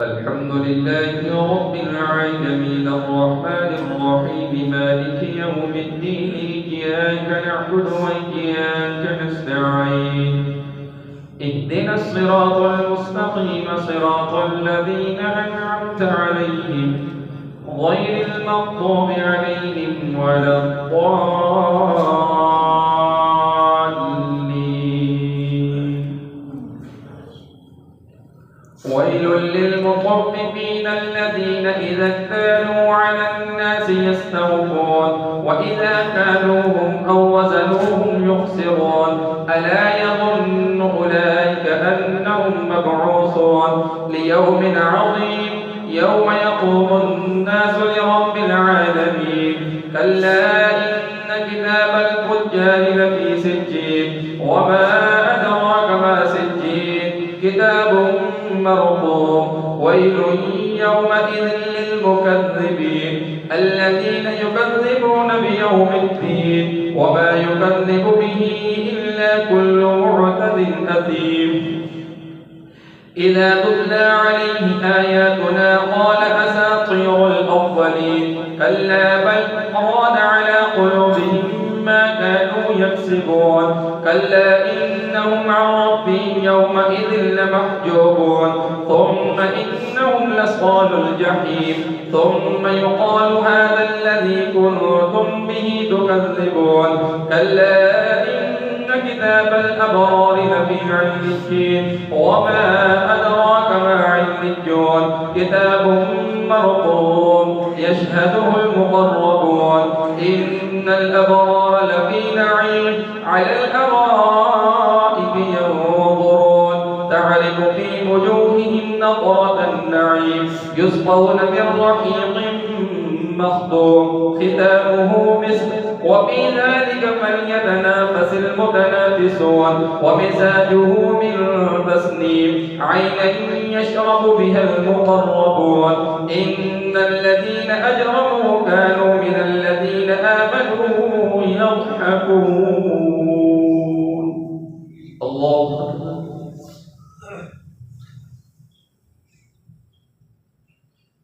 الحمد لله رب العالمين الرحمن الرحيم مالك يوم الدين إياك نعبد وإياك نستعين اهدنا الصراط المستقيم صراط الذين أنعمت عليهم غير المغضوب عليهم ولا الضالين. ويل للمطففين الذين إذا اكتالوا على الناس يستوفون وإذا كالوهم أو وزنوهم يخسرون ألا يظن أولئك أنهم مبعوثون ليوم عظيم يوم يقوم الناس لرب العالمين. كلا إن كتاب الفجار لفي سجين وما أدراك ما سجين كتاب مرقوم. ويل يومئذ للمكذبين الذين يكذبون بيوم الدين وما يكذب به إلا كل معتد أثيم. إذا تتلى عليه آياتنا قال أساطير الأولين كلا بل ران على قلوبهم ما كانوا يكسبون. كلا إنهم عن ربهم يومئذ لمحجوبون ثم إنهم لصال الجحيم ثم يقال هذا الذي كنتم به تكذبون. كلا إن كتاب الأبرار لفي عليين وما أدراك ما عليون كتاب مرقوم يشهده المقربون. إن الأبرار لفي نعيم على الأرائك ينظرون تعرف في وجوههم نضرة النعيم يسقون من رحيق مخضوم ختامه مسك وفي ذلك فليتنافس المتنافسون. ومزاجه من تسنيم عينا يشرب بها المقربون. إن الذين أجرموا كانوا من الذين آمنوا يضحكون. الله أكبر.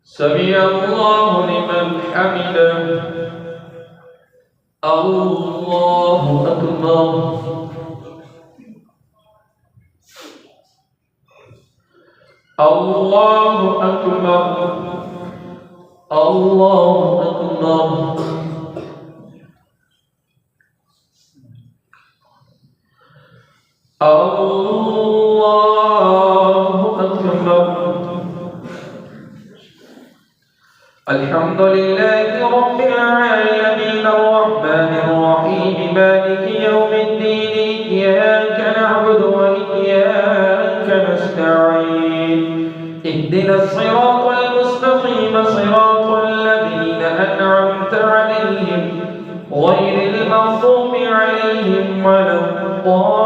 سمع الله لمن حمده. الله أكبر. الله أكبر. الله أكبر. الله أكبر. الحمد لله رب العالمين الرحمن الرحيم مالك يوم الدين إياك نعبد وإياك نستعين اهدنا الصراط المستقيم صراط الذين أنعمت عليهم غير المغضوب عليهم ولا الضالين.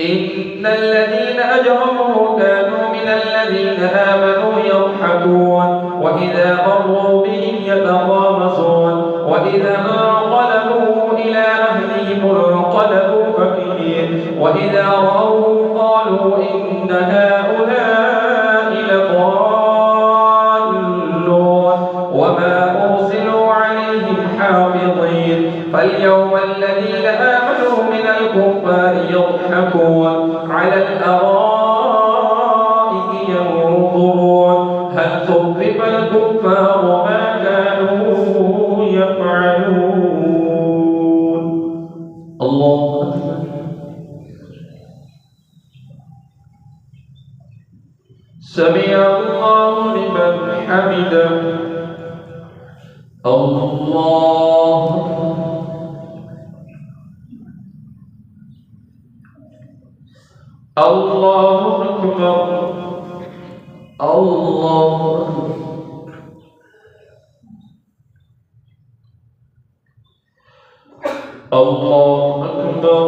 إن الذين أجرموا كانوا من الذين آمنوا يضحكون وإذا مروا بهم يتغامزون وإذا انقلبوا إلى أهلهم انقلبوا فكهين وإذا رأوهم قالوا إن هؤلاء لضالون وما أرسلوا عليهم حافظين. فاليوم الذين آمنوا من الكفار يضحكون على الأرائك ينظرون هل ثوب الكفار ما كانوا يفعلون. الله أكبر. سمع الله لمن حمده. الله الله أكبر. الله الله أكبر.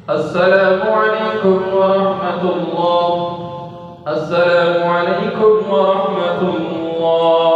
السلام عليكم ورحمة الله. السلام عليكم ورحمة الله.